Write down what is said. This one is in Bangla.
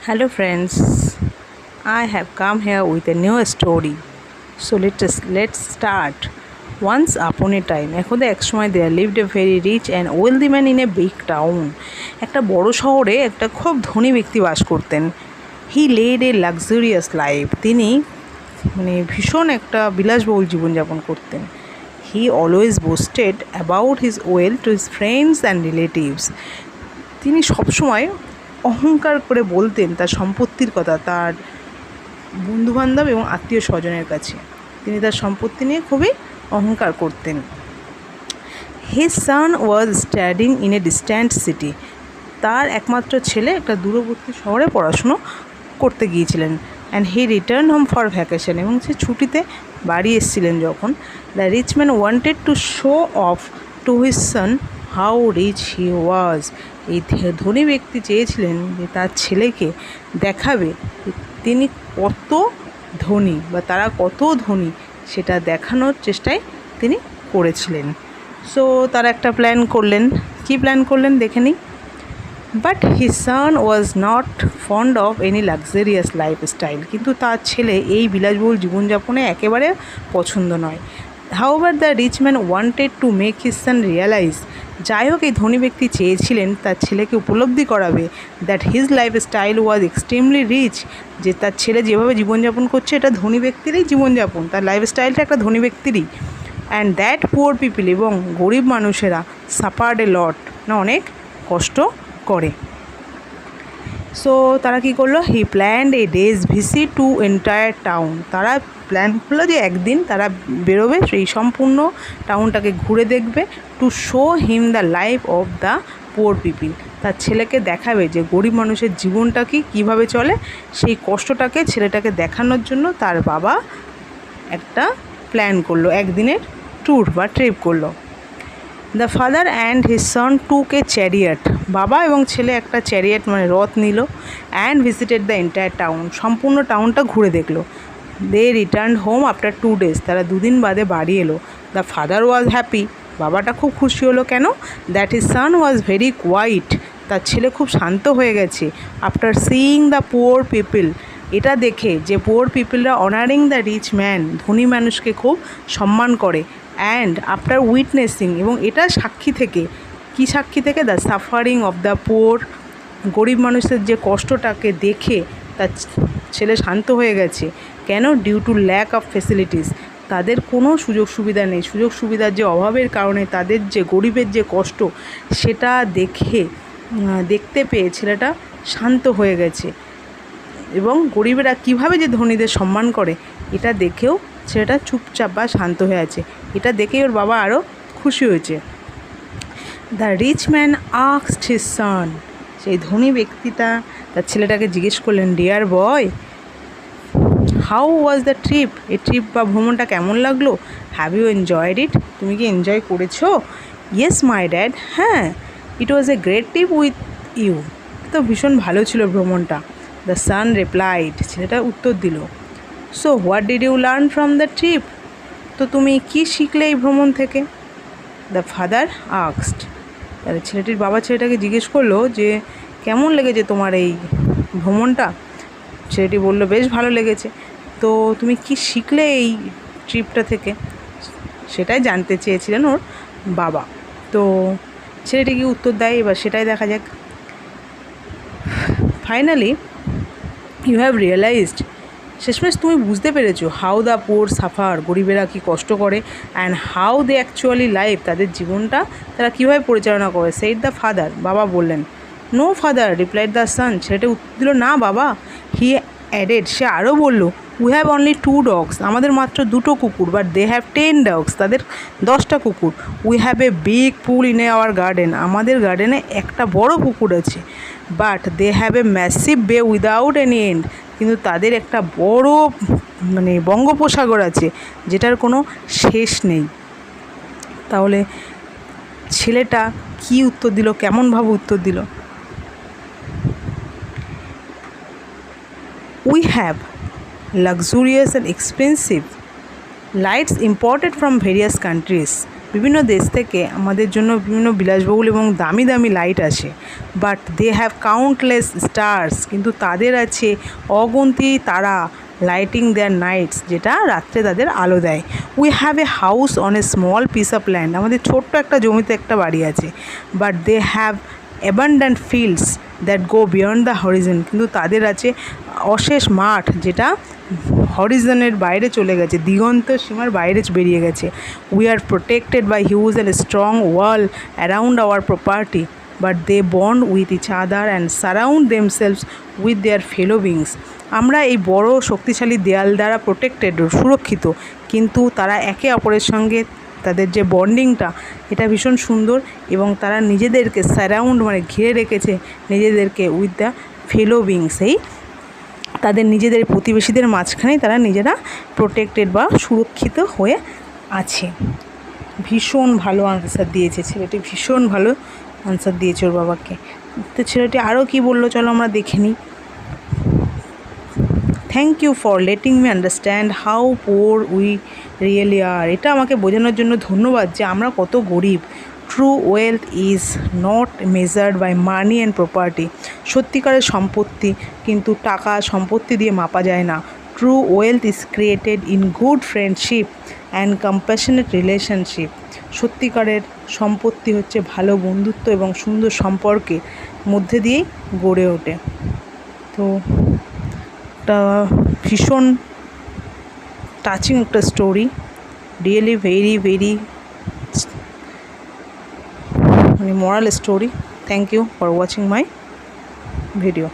Hello friends, I have come here with a new story. So let's start. Once upon a time, এখনো এক সময় there lived a very rich and wealthy man in a big town. একটা বড় শহরে একটা খুব ধনী ব্যক্তি বাস করতেন. He led a luxurious life. তিনি ভীষণ একটা বিলাসবহুল জীবনযাপন করতেন. He always boasted about his wealth to his friends and relatives. তিনি সবসময় অহংকার করে বলতেন তার সম্পত্তির কথা তার বন্ধুবান্ধব এবং আত্মীয় স্বজনের কাছে. তিনি তার সম্পত্তি নিয়ে খুবই অহংকার করতেন. His son was studying in a distant city. তার একমাত্র ছেলে একটা দূরবর্তী শহরে পড়াশুনো করতে গিয়েছিলেন. And he returned home for vacation. এবং সে ছুটিতে বাড়ি এসেছিলেন যখন. The rich man wanted to show off to his son how rich he was. এই ধনী ব্যক্তি চেয়েছিলেন যে তার ছেলেকে দেখাবে তিনি কত ধনী বা তারা কত ধনী সেটা দেখানোর চেষ্টায় তিনি করেছিলেন. সো তারা একটা প্ল্যান করলেন. কী প্ল্যান করলেন দেখে নিই. But his son was not fond of any luxurious lifestyle. কিন্তু তার ছেলে এই বিলাসবহুল জীবনযাপনে একেবারে পছন্দ নয়. However the rich man wanted to make his son realise. যাই হোক এই ধনী ব্যক্তি চেয়েছিলেন তার ছেলেকে উপলব্ধি করাবে that his lifestyle was extremely rich. যে তার ছেলে যেভাবে জীবনযাপন করছে এটা ধনী ব্যক্তিরই জীবনযাপন, তার লাইফস্টাইলটা একটা ধনী ব্যক্তিরই. অ্যান্ড দ্যাট পুয়ার পিপল এবং গরিব মানুষেরা সাফার্ড এ লট, না অনেক কষ্ট করে. সো তারা কী করলো, he planned a day's visit to entire town. তারা প্ল্যান করলো যে একদিন তারা বেরোবে, সেই সম্পূর্ণ টাউনটাকে ঘুরে দেখবে. To show him the life of the poor people. তার ছেলেকে দেখাবে যে গরিব মানুষের জীবনটা কীভাবে চলে, সেই কষ্টটাকে ছেলেটাকে দেখানোর জন্য তার বাবা একটা প্ল্যান করলো, একদিনের ট্যুর বা ট্রিপ করলো. The father and his son took a chariot. বাবা এবং ছেলে একটা চ্যারিয়ট রথ নিল. And visited the entire town. সম্পূর্ণ টাউনটা ঘুরে দেখলো. They return home after 2 days. তারা দুদিন বাদে বাড়ি এলো. The father was happy. বাবাটা খুব খুশি হলো. কেন? That his son was very quiet. তার ছেলে খুব শান্ত হয়ে গেছে. After seeing the poor people. এটা দেখে যে poor পিপলরা honouring the rich man, ধনী মানুষকে খুব সম্মান করে. অ্যান্ড আফটার উইটনেসিং, এবং এটা সাক্ষী থেকে, কি সাক্ষী থেকে? The suffering of the poor. গরিব মানুষের যে কষ্টটাকে দেখে তার ছেলে শান্ত হয়ে গেছে. কেন? Due to lack of facilities. তাদের কোনো সুযোগ সুবিধা নেই. সুযোগ সুবিধার যে অভাবের কারণে তাদের যে গরিবের যে কষ্ট সেটা দেখতে পেয়ে ছেলেটা শান্ত হয়ে গেছে. এবং গরিবেরা কীভাবে যে ধনীদের সম্মান করে এটা দেখেও ছেলেটা চুপচাপ বা শান্ত হয়ে আছে. এটা দেখেই ওর বাবা আরও খুশি হয়েছে. The rich man asked his son. সেই ধনী ব্যক্তিটা তার ছেলেটাকে জিজ্ঞেস করলেন, dear boy, how was the trip? এই ট্রিপ বা ভ্রমণটা কেমন লাগলো? Have you enjoyed it? তুমি কি এনজয় করেছো? Yes my dad. হ্যাঁ, it was a great trip with you. তো ভীষণ ভালো ছিল ভ্রমণটা. The son replied. ছেলেটা উত্তর দিল. So what did you learn from the trip? তো তুমি কি শিখলে এই ভ্রমণ থেকে? The father asked. তাহলে ছেলেটির বাবা ছেলেটাকে জিজ্ঞেস করলো যে কেমন লেগেছে তোমার এই ভ্রমণটা? ছেলেটি বলল, বেশ ভালো লেগেছে. তো তুমি কি শিখলে এই ট্রিপটা থেকে? সেটাই জানতে চেয়েছিলেন ওর বাবা. তো ছেলেটি কি উত্তর দেয় এবার সেটাই দেখা যাক. Finally you have realised. শেষমেশ তুমি বুঝতে পেরেছো হাউ দ্য পুয়ার সাফার. গরিবেরা কী কষ্ট করে. And how they actually life. তাদের জীবনটা তারা কীভাবে পরিচালনা করে. Said the father. বাবা বললেন. No father replied the son. ছেলেটা উত্তর দিল, না বাবা. He added. সে আরও বলল, উই হ্যাভ অনলি 2 dogs. আমাদের মাত্র 2টো কুকুর. But they have 10 dogs. তাদের 10টা কুকুর. We have a big pool in our garden. আমাদের গার্ডেনে একটা বড় পুকুর আছে. But they have a massive bay without any end. কিন্তু তাদের একটা বড় বঙ্গোপসাগর আছে যেটার কোনো শেষ নেই. তাহলে ছেলেটা কি উত্তর দিল, কেমনভাবে উত্তর দিল? We have luxurious and expensive lights imported from various countries. বিভিন্ন দেশ থেকে আমাদের জন্য বিভিন্ন বিলাসবহুল এবং দামি দামি লাইট আসে, but they have countless stars, কিন্তু তাদের আছে অগুন্তি তারা, লাইটিং দেয়ার নাইটস, যেটা রাত্রে তাদের আলো দেয়। We have a house on a small piece of land, আমাদের ছোট্ট একটা জমিতে একটা বাড়ি আছে, but they have abundant fields that go beyond the horizon, কিন্তু তাদের আছে অশেষ মাঠ যেটা হরিজনের বাইরে চলে গেছে, দিগন্ত সীমার বাইরে বেরিয়ে গেছে। We are protected by huge and strong wall around our property, but they bond with each other and surround themselves with their fellow beings, আমরা এই বড় শক্তিশালী দেয়াল দ্বারা প্রোটেক্টেড, সুরক্ষিত, কিন্তু তারা একে অপরের সঙ্গে তাদের যে বন্ডিংটা এটা ভীষণ সুন্দর, এবং তারা নিজেদেরকে সারাউন্ড মানে ঘিরে রেখেছে নিজেদেরকে উইথ দ্য ফেলো বিংস, এই তাদের নিজেদের প্রতিবেশীদের মাঝখানেই তারা নিজেরা প্রোটেক্টেড বা সুরক্ষিত হয়ে আছে। ভীষণ ভালো আনসার দিয়েছে ছেলেটি, ভীষণ ভালো আনসার দিয়েছে ওর বাবাকে। তো ছেলেটি আরও কী বললো চলো আমরা দেখে নিই। Thank you for letting me understand how poor we really are, এটা আমাকে বোঝানোর জন্য ধন্যবাদ যে আমরা কত গরিব। True wealth is not measured by money and property, সত্যিকারের সম্পত্তি কিন্তু টাকা সম্পত্তি দিয়ে মাপা যায় না। True wealth is created in good friendship and compassionate relationship, সত্যিকারের সম্পত্তি হচ্ছে ভালো বন্ধুত্ব এবং সুন্দর সম্পর্কের মধ্যে দিয়েই গড়ে ওঠে। তো একটা ভীষণ টাচিং একটা স্টোরি, রিয়েলি ভেরি ভেরি মানে moral story. Thank you for watching my video.